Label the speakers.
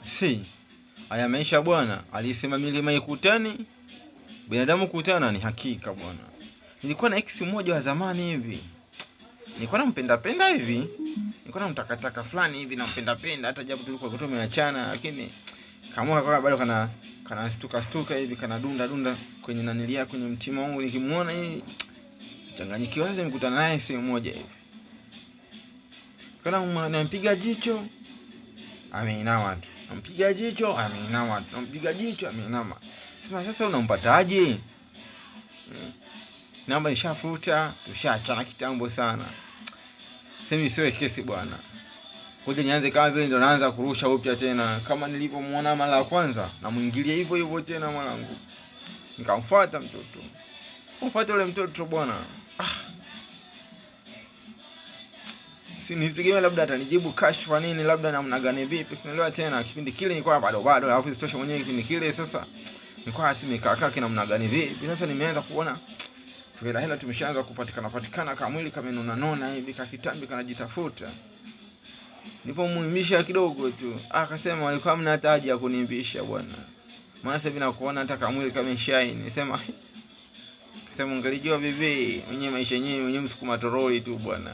Speaker 1: Si haya maisha bwana, alisema milima ikutani, binadamu kutana, ni hakika bwana. Nilikuwa na ex mmoja wa zamani hivi, nilikuwa nampenda hivi, nilikuwa namtakataka fulani hivi, nampenda hata japo tulikuwa tumeachana, lakini kama kwa bado kana stuka hivi, kana dunda kwenye nanilia, kwenye mtima wangu. Nikimuona hii changanyikiwa, sasa nikutana naye sehemu moja hivi, kana nampiga jicho ameinama tu, nampiga jicho ameinama tu, nampiga jicho ameinama. Sema sasa unampataje? Namba nishafuta, tushaachana kitambo sana. Sema isiwe kesi bwana, ngoja nianze kama vile ndo naanza kurusha upya tena, kama nilivyomuona mara ya kwanza na muingilia hivyo tena mwanangu. Nikamfuata mtoto, kumfuata yule mtoto bwana, si nitegemea labda atanijibu kashfa nini, labda namna gani vipi, sinaelewa tena. Kipindi kile nilikuwa bado, alafu sitosha mwenyewe kipindi kile. Sasa nilikuwa simekaa namna gani vipi, sasa nimeanza kuona hela tumeshaanza kupatikana kama mwili kamenona hivi, kakitambi kanajitafuta. Nipomuimisha kidogo tu, akasema walikuwa mna hata haja ya kuniimbisha bwana, maana sasa hivi nakuona hata kama mwili kameshine. Nisema ungelijua bibi, mwenye maisha yenyewe, mwenye msukuma toroli tu bwana.